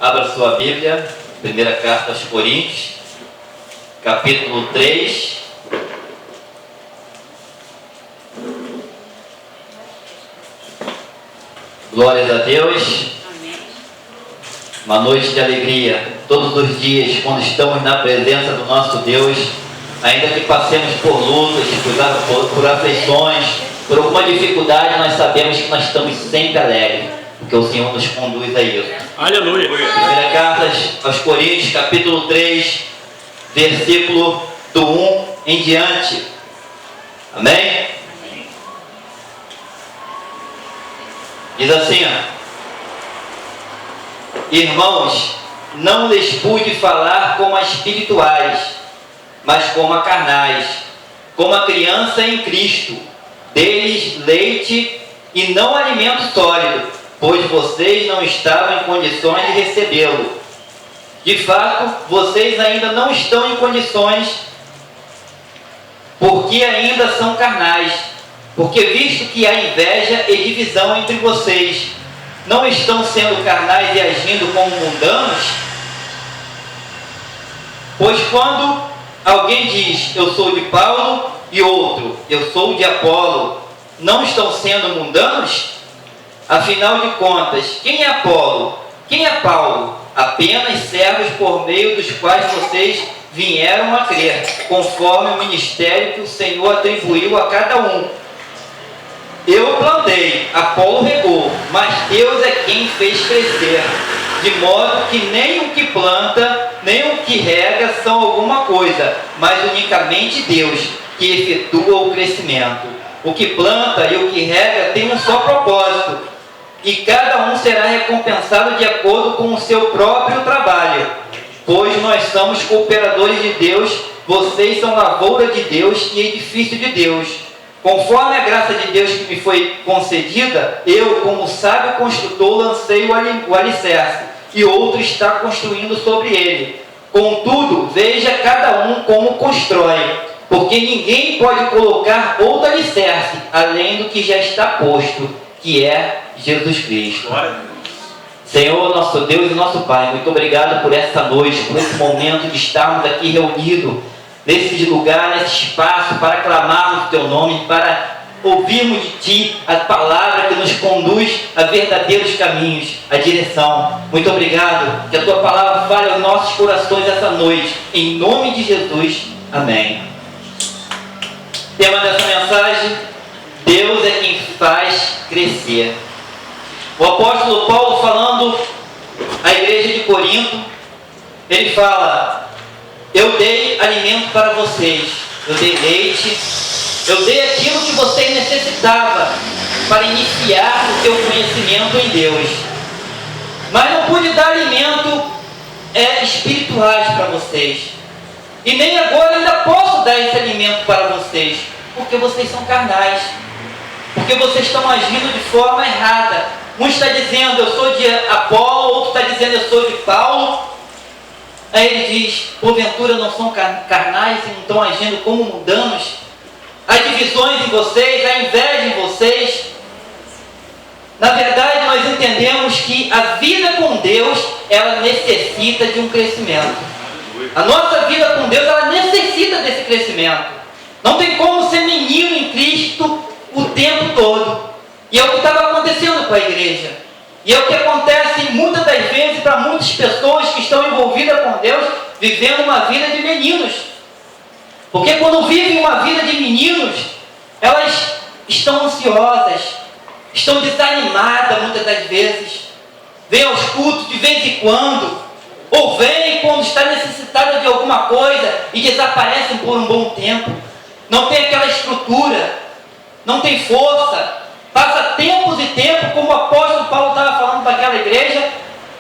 Abra sua Bíblia, primeira carta aos Coríntios, capítulo 3. Glórias a Deus. Amém. Uma noite de alegria, todos os dias, quando estamos na presença do nosso Deus, ainda que passemos por lutas, por aflições, por alguma dificuldade, nós sabemos que nós estamos sempre alegres, porque o Senhor nos conduz a isso. Aleluia. Primeira carta aos Coríntios, capítulo 3, versículo do 1 em diante. Amém? Diz assim, irmãos, não lhes pude falar como a espirituais, mas como a carnais, como a criança em Cristo. Deles leite e não alimento sólido, pois vocês não estavam em condições de recebê-lo. De fato, vocês ainda não estão em condições, porque ainda são carnais. Porque visto que há inveja e divisão entre vocês, não estão sendo carnais e agindo como mundanos? Pois quando alguém diz, eu sou de Paulo, e outro, eu sou de Apolo, não estão sendo mundanos? Afinal de contas, quem é Apolo? Quem é Paulo? Apenas servos por meio dos quais vocês vieram a crer, conforme o ministério que o Senhor atribuiu a cada um. Eu plantei, Apolo regou, mas Deus é quem fez crescer, de modo que nem o que planta, nem o que rega são alguma coisa, mas unicamente Deus, que efetua o crescimento. O que planta e o que rega tem um só propósito, e cada um será recompensado de acordo com o seu próprio trabalho. Pois nós somos cooperadores de Deus, vocês são lavoura de Deus e edifício de Deus. Conforme a graça de Deus que me foi concedida, eu, como sábio construtor, lancei o alicerce, e outro está construindo sobre ele. Contudo, veja cada um como constrói, porque ninguém pode colocar outro alicerce, além do que já está posto, que é Jesus Cristo. Senhor, nosso Deus e nosso Pai, muito obrigado por essa noite, por esse momento de estarmos aqui reunidos, nesse lugar, nesse espaço, para clamarmos o Teu nome, para ouvirmos de Ti a palavra que nos conduz a verdadeiros caminhos, a direção. Muito obrigado, que a Tua palavra fale aos nossos corações essa noite, em nome de Jesus, amém. Tema dessa mensagem, Deus é quem faz crescer. O apóstolo Paulo, falando à igreja de Corinto, ele fala: eu dei alimento para vocês, eu dei leite, eu dei aquilo que vocês necessitavam para iniciar o seu conhecimento em Deus. Mas não pude dar alimento espirituais para vocês. E nem agora ainda posso dar esse alimento para vocês, porque vocês são carnais, porque vocês estão agindo de forma errada. Um está dizendo, eu sou de Apolo, outro está dizendo, eu sou de Paulo. Aí ele diz, porventura não são carnais e não estão agindo como mundanos? Há divisões em vocês, há inveja em vocês. Na verdade, nós entendemos que a vida com Deus, ela necessita de um crescimento. A nossa vida com Deus, ela necessita desse crescimento. Não tem como ser menino em Cristo o tempo todo. E é o que estava acontecendo com a igreja. E é o que acontece muitas das vezes para muitas pessoas que estão envolvidas com Deus, vivendo uma vida de meninos. Porque quando vivem uma vida de meninos, elas estão ansiosas, estão desanimadas muitas das vezes. Vêm aos cultos de vez em quando, ou vêm quando está necessitada de alguma coisa e desaparecem por um bom tempo. Não tem aquela estrutura, não tem força. Passa tempos e tempos, como o apóstolo Paulo estava falando para aquela igreja,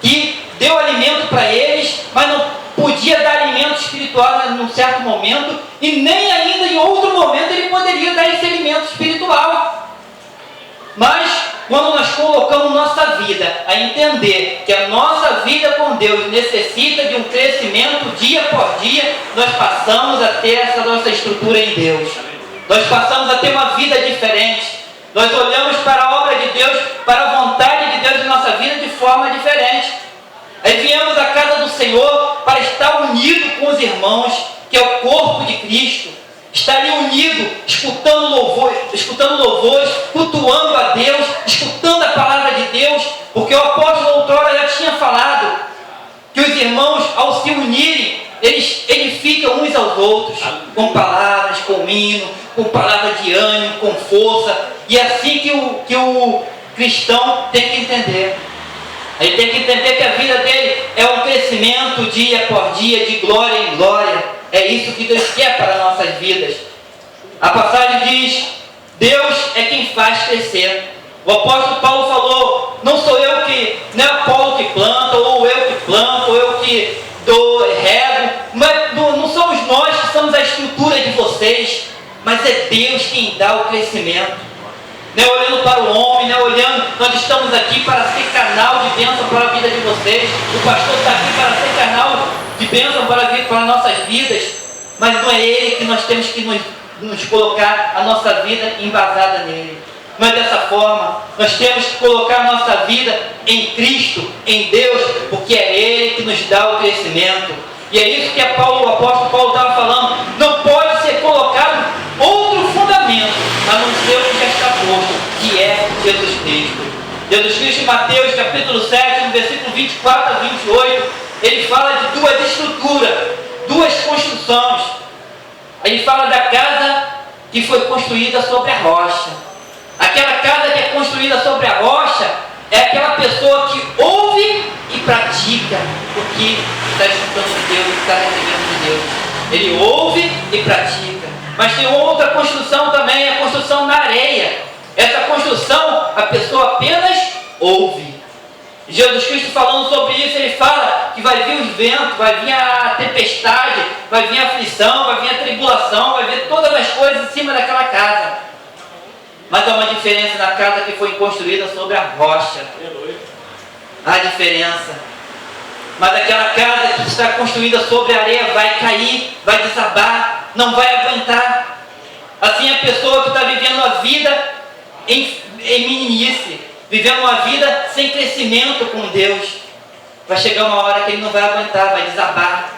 que deu alimento para eles, mas não podia dar alimento espiritual num certo momento, e nem ainda em outro momento ele poderia dar esse alimento espiritual. Mas, quando nós colocamos nossa vida a entender que a nossa vida com Deus necessita de um crescimento dia por dia, nós passamos a ter essa nossa estrutura em Deus. Nós passamos a ter uma vida diferente. Nós olhamos para a obra de Deus, para a vontade de Deus em nossa vida de forma diferente. Aí viemos à casa do Senhor para estar unido com os irmãos, que é o corpo de Cristo. Estar ali unido, escutando louvores, cultuando a Deus, escutando a palavra de Deus, porque o apóstolo outrora já tinha falado que os irmãos, ao se unirem, eles edificam uns aos outros, com palavras, com hino, com palavra de ânimo, com força. E é assim que o cristão tem que entender. Ele tem que entender que a vida dele é um crescimento dia após dia, de glória em glória. É isso que Deus quer para nossas vidas. A passagem diz: Deus é quem faz crescer. O apóstolo Paulo falou: não sou eu que, não é Apolo que planta, ou eu que planto, ou eu que rego, não somos nós que somos a estrutura de vocês, mas é Deus quem dá o crescimento. Não é olhando para o homem, não é olhando, nós estamos aqui para ser canal de bênção para a vida de vocês. O pastor está aqui para ser canal de bênção para nossas vidas, mas não é ele que nós temos que nos colocar a nossa vida embasada nele. Não é dessa forma. Nós temos que colocar a nossa vida em Cristo, em Deus, porque é Ele que nos dá o crescimento. E é isso que o apóstolo Paulo estava falando. Não pode ser colocado outro fundamento, a não ser o que já está posto, que é Jesus Cristo. Jesus Cristo, em Mateus capítulo 7, no versículo 24 a 28, ele fala de duas estruturas, duas construções. Ele fala da casa que foi construída sobre a rocha. Aquela casa que é construída sobre a rocha é aquela pessoa que ouve e pratica o que está escutando de Deus, o que está recebendo de Deus. Ele ouve e pratica. Mas tem outra construção também, a construção na areia. Essa construção, a pessoa apenas ouve. Jesus Cristo falando sobre isso, ele fala que vai vir os ventos, vai vir a tempestade, vai vir a aflição, vai vir a tribulação, vai vir todas as coisas em cima daquela casa. Mas há uma diferença na casa que foi construída sobre a rocha. Há diferença. Mas aquela casa que está construída sobre a areia vai cair, vai desabar, não vai aguentar. Assim a pessoa que está vivendo a vida em meninice, vivendo uma vida sem crescimento com Deus, vai chegar uma hora que ele não vai aguentar, vai desabar.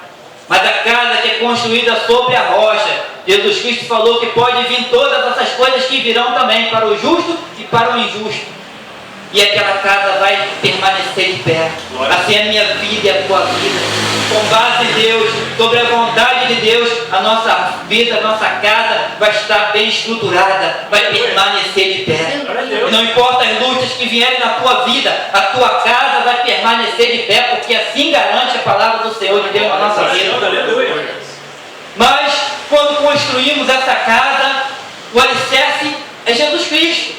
Mas a casa que é construída sobre a rocha, Jesus Cristo falou que pode vir todas essas coisas que virão também para o justo e para o injusto. E aquela casa vai permanecer de pé. Assim é a minha vida e a tua vida. Com base em Deus, sobre a vontade de Deus, a nossa vida, a nossa casa vai estar bem estruturada, vai permanecer de pé. E não importa as lutas que vierem na tua vida, a tua casa vai permanecer de pé, porque assim garante a palavra do Senhor de Deus na nossa vida. Mas, quando construímos essa casa, o alicerce é Jesus Cristo.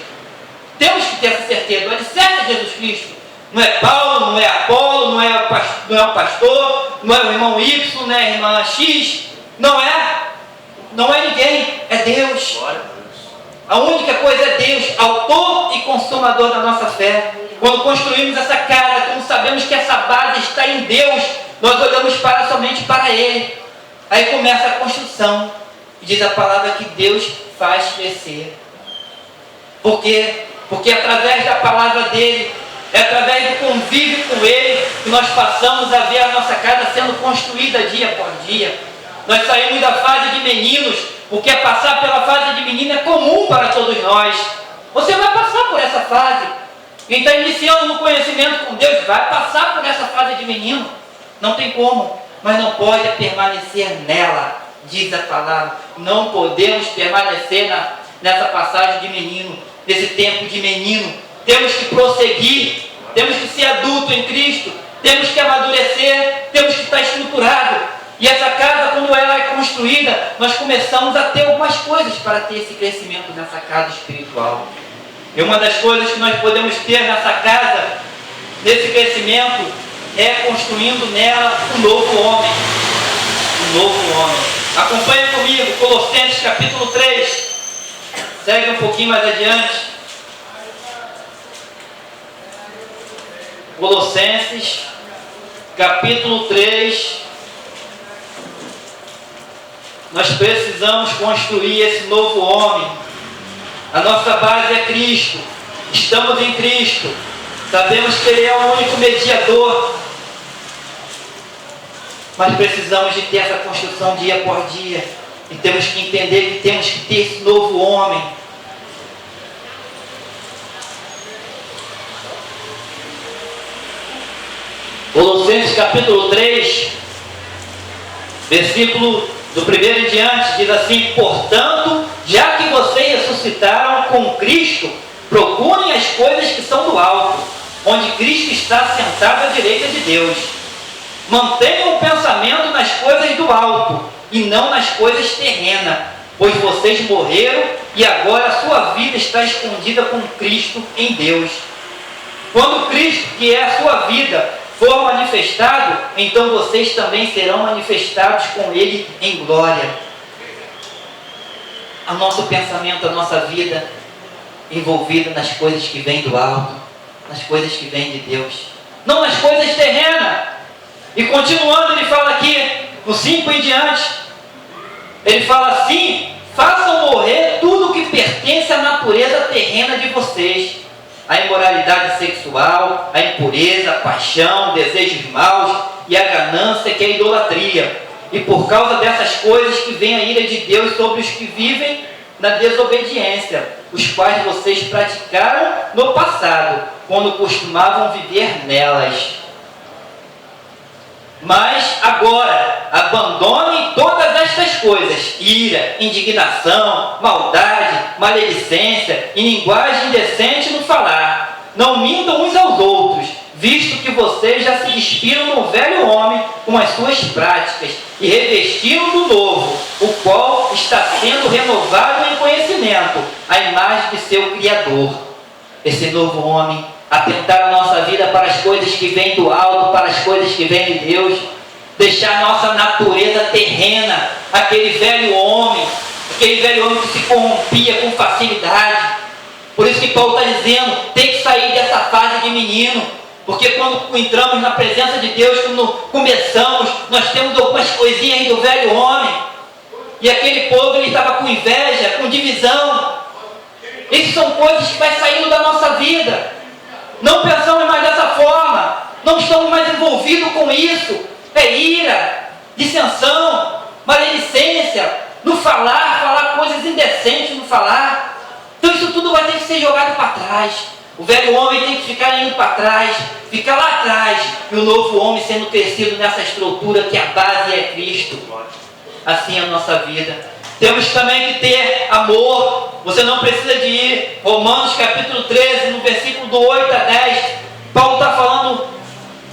Temos que ter essa certeza. O alicerce é Jesus Cristo. Não é Paulo, não é Apolo, não é o pastor, não é o irmão Y, não é a irmã X. Não é ninguém, é Deus. A única coisa é Deus, autor e consumador da nossa fé. Quando construímos essa casa, quando sabemos que essa base está em Deus, nós olhamos somente para Ele. Aí começa a construção. E diz a palavra que Deus faz crescer. Por quê? Porque através da palavra dele, é através do convívio com ele, que nós passamos a ver a nossa casa sendo construída dia após dia. Nós saímos da fase de meninos, porque passar pela fase de menino é comum para todos nós. Você vai passar por essa fase. Quem está iniciando no conhecimento com Deus vai passar por essa fase de menino. Não tem como, mas não pode permanecer nela, diz a palavra. Não podemos permanecer nessa passagem de menino, nesse tempo de menino. Temos que prosseguir, temos que ser adulto em Cristo, temos que amadurecer, temos que estar estruturado. E essa casa, quando ela é construída, nós começamos a ter algumas coisas para ter esse crescimento nessa casa espiritual. E uma das coisas que nós podemos ter nessa casa, nesse crescimento, é construindo nela um novo homem. Um novo homem. Acompanhe comigo, Colossenses capítulo 3. Segue um pouquinho mais adiante. Colossenses, capítulo 3. Nós precisamos construir esse novo homem. A nossa base é Cristo. Estamos em Cristo. Sabemos que Ele é o único mediador Mas precisamos de ter essa construção dia após dia. E temos que entender que temos que ter esse novo homem. Colossenses capítulo 3, versículo do 1 em diante, diz assim: portanto, já que vocês ressuscitaram com Cristo, procurem as coisas que são do alto, onde Cristo está sentado à direita de Deus. Mantenham o pensamento nas coisas do alto, e não nas coisas terrenas, pois vocês morreram, e agora a sua vida está escondida com Cristo em Deus. Quando Cristo, que é a sua vida, for manifestado, então vocês também serão manifestados com Ele em glória. O nosso pensamento, a nossa vida, envolvida nas coisas que vêm do alto, nas coisas que vêm de Deus, não nas coisas terrenas. E continuando, ele fala aqui, no 5 em diante, ele fala assim: façam morrer tudo que pertence à natureza terrena de vocês: a imoralidade sexual, a impureza, a paixão, desejos maus e a ganância, que é a idolatria. E por causa dessas coisas que vem a ira de Deus sobre os que vivem na desobediência, os quais vocês praticaram no passado, quando costumavam viver nelas. Mas agora, abandonem todas estas coisas: ira, indignação, maldade, maledicência e linguagem indecente no falar. Não mintam uns aos outros, visto que vocês já se despiram no velho homem com as suas práticas e revestiram do novo, o qual está sendo renovado em conhecimento, à imagem de seu Criador. Esse novo homem, atentar a nossa vida para as coisas que vêm do alto, para as coisas que vêm de Deus, deixar a nossa natureza terrena, aquele velho homem que se corrompia com facilidade. Por isso que Paulo está dizendo, tem que sair dessa fase de menino, porque quando entramos na presença de Deus, quando começamos, nós temos algumas coisinhas aí do velho homem, e aquele povo, ele estava com inveja, com divisão. Essas são coisas que vai saindo da nossa vida. Não pensamos mais dessa forma, não estamos mais envolvidos com isso. É ira, dissensão, maledicência, no falar coisas indecentes no falar. Então isso tudo vai ter que ser jogado para trás. O velho homem tem que ficar indo para trás, ficar lá atrás, e o novo homem sendo crescido nessa estrutura que a base é Cristo. Assim é a nossa vida. Temos também que ter amor. Você não precisa de ir. Romanos capítulo 13, no versículo do 8 a 10. Paulo está falando,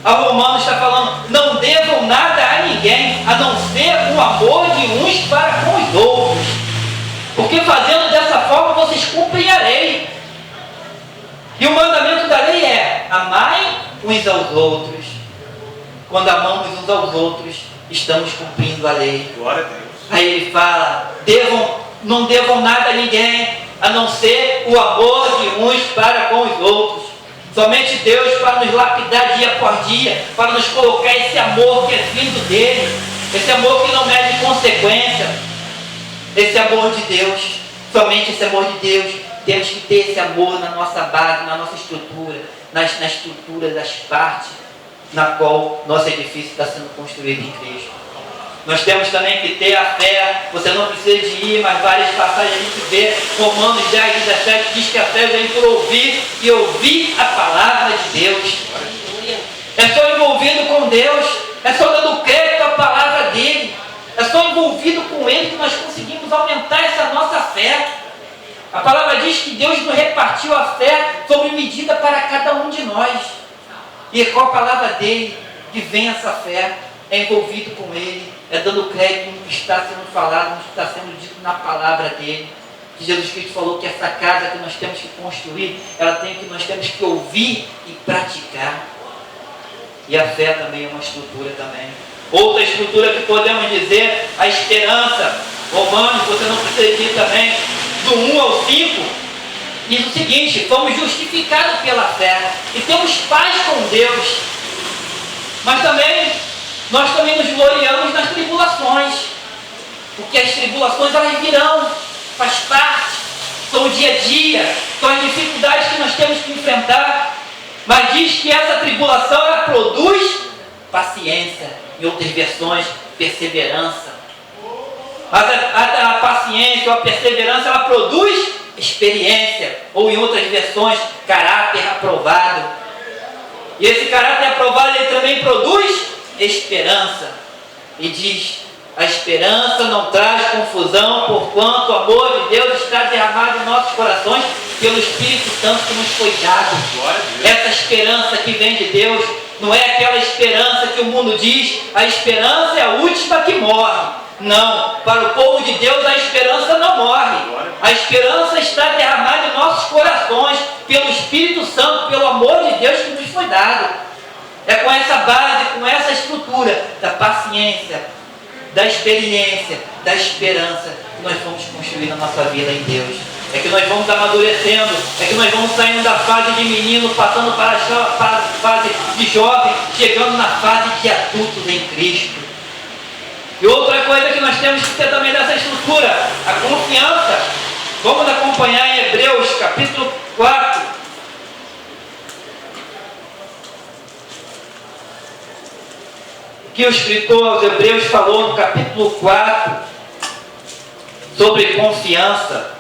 a Romanos está falando: não devam nada a ninguém, a não ser o amor de uns para com os outros. Porque fazendo dessa forma, vocês cumprem a lei. E o mandamento da lei é: amai uns aos outros. Quando amamos uns aos outros, estamos cumprindo a lei. Glória a Deus. Aí ele fala: não devam nada a ninguém, a não ser o amor de uns para com os outros. Somente Deus para nos lapidar dia após dia, para nos colocar esse amor que é vindo dele, esse amor que não mede consequência, esse amor de Deus, somente esse amor de Deus. Temos que ter esse amor na nossa base, na nossa estrutura, na estrutura das partes na qual nosso edifício está sendo construído em Cristo. Nós temos também que ter a fé. Você não precisa de ir, mas várias passagens a gente vê. Romanos 10:17 diz que a fé vem por ouvir e ouvir a palavra de Deus. É só envolvido com Deus, é só dando crédito à palavra dele, é só envolvido com ele que nós conseguimos aumentar essa nossa fé. A palavra diz que Deus nos repartiu a fé sobre medida para cada um de nós. E com a palavra dele que vem essa fé, é envolvido com ele, é dando crédito no que está sendo falado, no que está sendo dito na palavra dele. Que Jesus Cristo falou que essa casa que nós temos que construir, nós temos que ouvir e praticar. E a fé também é uma estrutura também. Outra estrutura que podemos dizer, a esperança. Romanos, você não precisa ir também, do 1 ao 5, diz o seguinte: fomos justificados pela fé e temos paz com Deus. Mas também, nós também nos gloriamos nas tribulações, porque as tribulações elas virão, faz parte, são o dia a dia, são as dificuldades que nós temos que enfrentar. Mas diz que essa tribulação ela produz paciência. em outras versões, perseverança. Mas a paciência ou a perseverança, ela produz experiência, ou em outras versões, caráter aprovado. E esse caráter aprovado, ele também produz esperança. E diz: a esperança não traz confusão, porquanto o amor de Deus está derramado em nossos corações pelo Espírito Santo que nos foi dado. Essa esperança que vem de Deus não é aquela esperança que o mundo diz: a esperança é a última que morre. Não, para o povo de Deus a esperança não morre. A esperança está derramada em nossos corações pelo Espírito Santo, pelo amor de Deus que nos foi dado. É com essa base, com essa estrutura da paciência, da experiência, da esperança que nós vamos construir na nossa vida em Deus. É que nós vamos amadurecendo, é que nós vamos saindo da fase de menino, passando para a fase de jovem, chegando na fase de adultos em Cristo. E outra coisa que nós temos que ter também dessa estrutura, a confiança. Vamos acompanhar em Hebreus capítulo 4. Que o escritor aos Hebreus falou no capítulo 4 sobre confiança.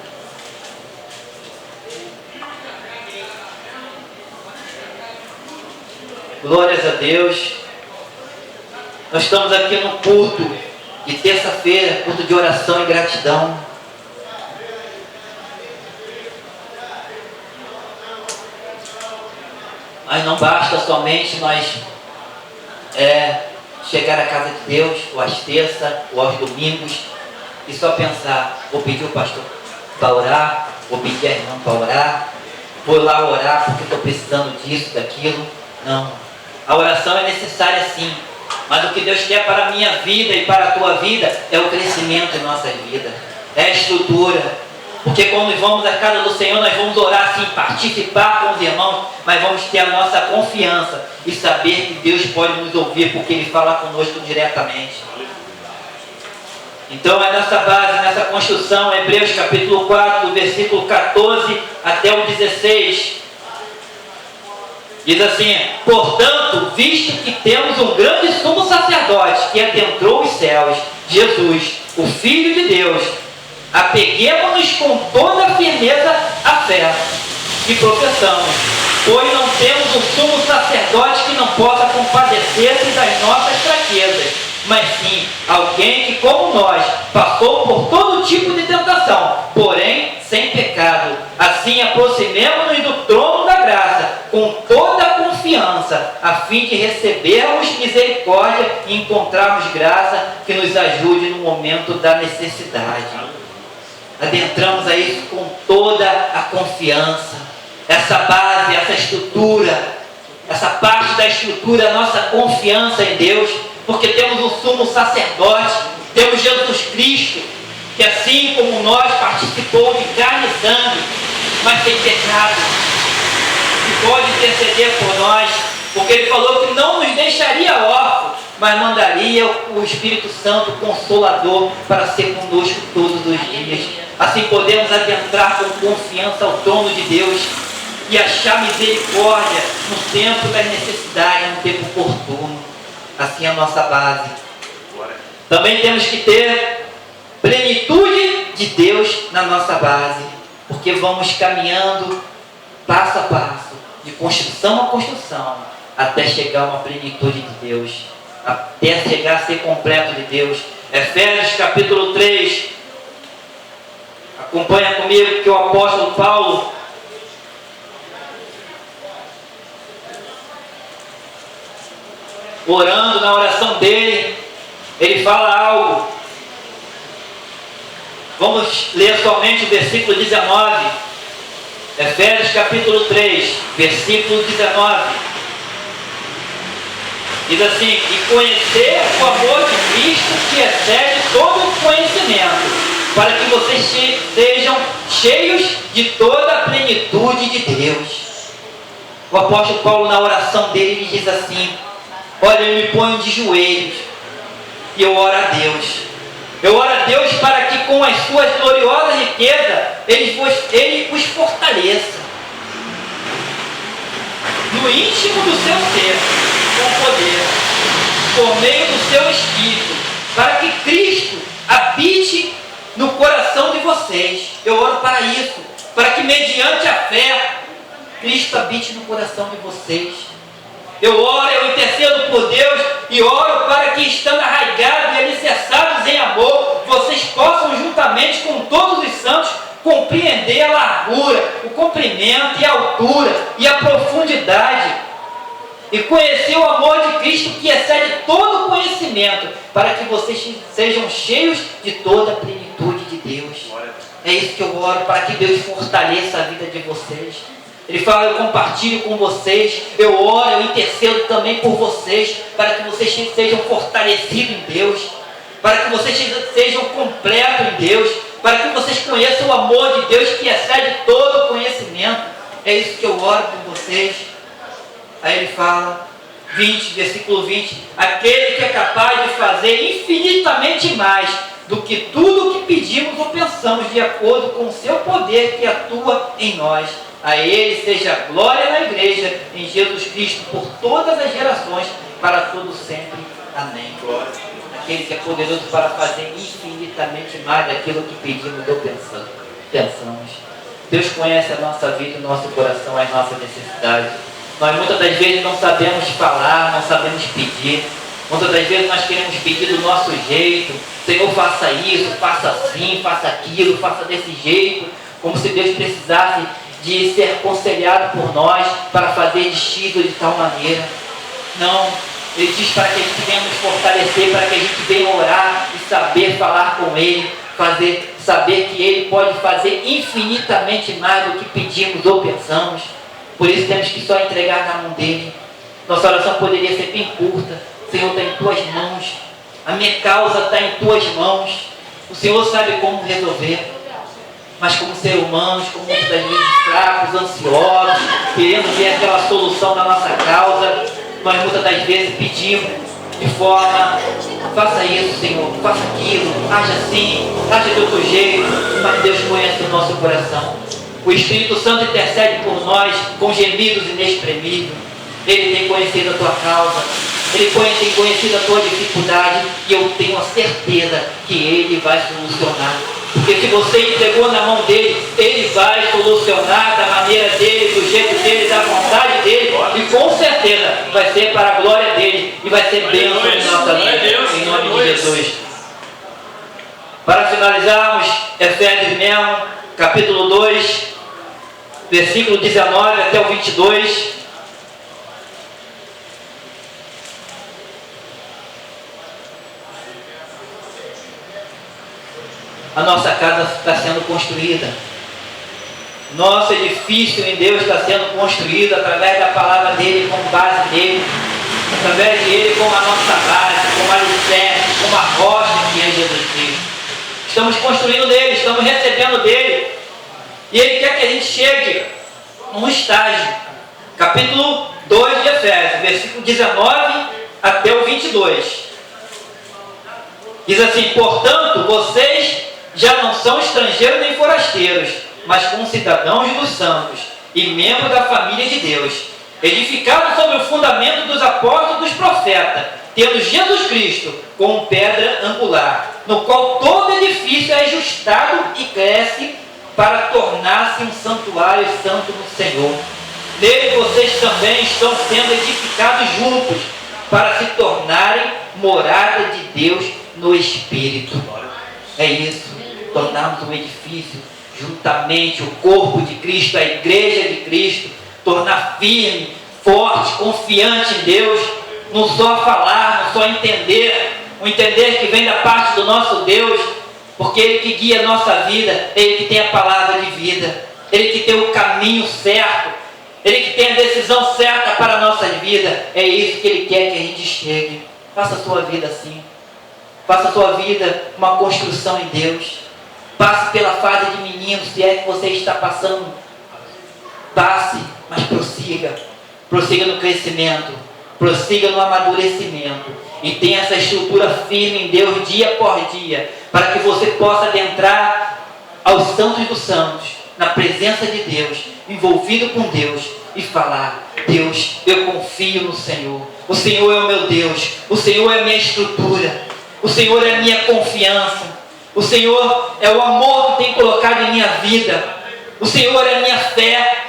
Glórias a Deus. Nós estamos aqui no culto de terça-feira, culto de oração e gratidão. Mas não basta somente nós chegar à casa de Deus, ou às terças, ou aos domingos, e só pensar: vou pedir o pastor para orar, vou pedir a irmã para orar, vou lá orar porque estou precisando disso, daquilo. Não. A oração é necessária sim, mas o que Deus quer para a minha vida e para a tua vida é o crescimento em nossas vidas, é a estrutura. Porque quando vamos à casa do Senhor, nós vamos orar sim, participar com os irmãos, mas vamos ter a nossa confiança e saber que Deus pode nos ouvir, porque Ele fala conosco diretamente. Então é nessa base, nessa construção, Hebreus capítulo 4, do versículo 14 até o 16. Diz assim: portanto, visto que temos um grande sumo sacerdote que adentrou os céus, Jesus, o Filho de Deus, apeguemo-nos com toda a firmeza à fé que professamos, pois não temos um sumo sacerdote que não possa compadecer-se das nossas fraquezas, mas sim alguém que, como nós, passou por todo tipo de tentação, porém sem pecado. Assim aproximemo-nos do trono da graça com toda a confiança, a fim de recebermos misericórdia e encontrarmos graça que nos ajude no momento da necessidade. Adentramos a isso com toda a confiança. Essa base, essa estrutura, essa parte da estrutura, a nossa confiança em Deus, porque temos um sumo sacerdote, temos Jesus Cristo, que assim como nós participou de carne e sangue, mas sem pecado, que pode interceder por nós, porque Ele falou que não nos deixaria órfãos, mas mandaria o Espírito Santo Consolador para ser conosco todos os dias. Assim podemos adentrar com confiança ao trono de Deus e achar misericórdia no tempo das necessidades, no tempo oportuno. Assim é a nossa base. Também temos que ter plenitude de Deus na nossa base, porque vamos caminhando passo a passo, de construção a construção, até chegar a uma plenitude de Deus, até chegar a ser completo de Deus. Efésios capítulo 3, acompanha comigo que o apóstolo Paulo orando na oração dele, ele fala algo. Vamos ler somente o versículo 19. Efésios capítulo 3, versículo 19. Diz assim: e conhecer o amor de Cristo que excede todo o conhecimento, para que vocês sejam cheios de toda a plenitude de Deus. O apóstolo Paulo, na oração dele, ele diz assim: olha, eu me ponho de joelhos e eu oro a Deus. Eu oro a Deus para que com as suas gloriosas riquezas Ele os fortaleça no íntimo do seu ser, com poder, por meio do seu Espírito, para que Cristo habite no coração de vocês. Eu oro para isso, para que mediante a fé, Cristo habite no coração de vocês. Eu oro, eu intercedo por Deus e oro para que, estando arraigados e alicerçados em amor, vocês possam, juntamente com todos os santos, compreender a largura, o comprimento e a altura e a profundidade, e conhecer o amor de Cristo que excede todo conhecimento, para que vocês sejam cheios de toda a plenitude de Deus. É isso que eu oro, para que Deus fortaleça a vida de vocês. Ele fala, eu compartilho com vocês, eu oro, eu intercedo também por vocês, para que vocês sejam fortalecidos em Deus, para que vocês sejam completos em Deus, para que vocês conheçam o amor de Deus que excede todo conhecimento. É isso que eu oro por vocês. Aí ele fala, versículo 20, aquele que é capaz de fazer infinitamente mais do que tudo o que pedimos ou pensamos, de acordo com o seu poder que atua em nós. A Ele seja glória na igreja, em Jesus Cristo, por todas as gerações, para todo sempre. Amém. Glória. Aquele que é poderoso para fazer infinitamente mais daquilo que pedimos ou pensamos. Deus conhece a nossa vida, o nosso coração, as nossas necessidades. Nós muitas das vezes não sabemos falar, não sabemos pedir. Muitas das vezes nós queremos pedir do nosso jeito. Senhor, faça isso, faça assim, faça aquilo, faça desse jeito. Como se Deus precisasse de ser aconselhado por nós para fazer de X ou de tal maneira. Não, Ele diz para que a gente venha nos fortalecer, para que a gente venha orar e saber falar com Ele, saber que Ele pode fazer infinitamente mais do que pedimos ou pensamos. Por isso temos que só entregar na mão dEle. Nossa oração poderia ser bem curta. Senhor, está em Tuas mãos. A minha causa está em Tuas mãos. O Senhor sabe como resolver. Mas como seres humanos, como muitas das vezes fracos, ansiosos, querendo ver aquela solução na nossa causa, nós muitas das vezes pedimos de forma, faça isso, Senhor, faça aquilo, haja assim, haja de outro jeito, mas Deus conhece o nosso coração. O Espírito Santo intercede por nós com gemidos inexprimíveis. Ele tem conhecido a tua causa, Ele tem conhecido a tua dificuldade, e eu tenho a certeza que Ele vai solucionar. Porque se você entregou na mão dEle, Ele vai solucionar da maneira dEle, do jeito dEle, da vontade dEle, e com certeza vai ser para a glória dEle, e vai ser bênção em nossa vida, em nome de Jesus. Para finalizarmos, Efésios mesmo, capítulo 2, versículo 19 até o 22. A nossa casa está sendo construída. Nosso edifício em Deus está sendo construído através da palavra dEle, com base nele, através de Ele como a nossa base, como a alicerce, como a rocha que é Jesus Cristo. Estamos construindo nele, estamos recebendo dEle. E Ele quer que a gente chegue num estágio. Capítulo 2 de Efésios, versículo 19 até o 22. Diz assim, portanto, vocês já não são estrangeiros nem forasteiros, mas concidadãos dos santos e membros da família de Deus, edificados sobre o fundamento dos apóstolos e dos profetas, tendo Jesus Cristo como pedra angular, no qual todo edifício é ajustado e cresce para tornar-se um santuário santo no Senhor. Nele vocês também estão sendo edificados juntos, para se tornarem morada de Deus no Espírito. É isso. Tornarmos um edifício, juntamente o corpo de Cristo, a igreja de Cristo, tornar firme, forte, confiante em Deus, não só falar, não só entender, o entender que vem da parte do nosso Deus, porque Ele que guia a nossa vida, Ele que tem a palavra de vida, Ele que tem o caminho certo, Ele que tem a decisão certa para a nossa vida. É isso que Ele quer que a gente chegue. Faça a sua vida assim. Faça a sua vida uma construção em Deus. Passe pela fase de menino, se é que você está passando. Passe, mas prossiga. Prossiga no crescimento. Prossiga no amadurecimento. E tenha essa estrutura firme em Deus dia por dia, para que você possa adentrar aos santos dos santos, na presença de Deus, envolvido com Deus, e falar: Deus, eu confio no Senhor. O Senhor é o meu Deus. O Senhor é a minha estrutura. O Senhor é a minha confiança. O Senhor é o amor que tem colocado em minha vida. O Senhor é a minha fé.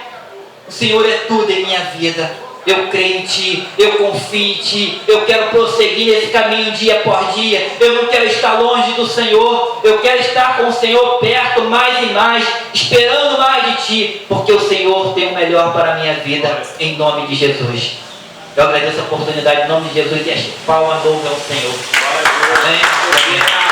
O Senhor é tudo em minha vida. Eu creio em Ti, eu confio em Ti, eu quero prosseguir nesse caminho dia após dia. Eu não quero estar longe do Senhor, eu quero estar com o Senhor perto mais e mais, esperando mais de Ti, porque o Senhor tem o melhor para a minha vida, em nome de Jesus. Eu agradeço a oportunidade em nome de Jesus e as palmas louvam ao Senhor. Amém.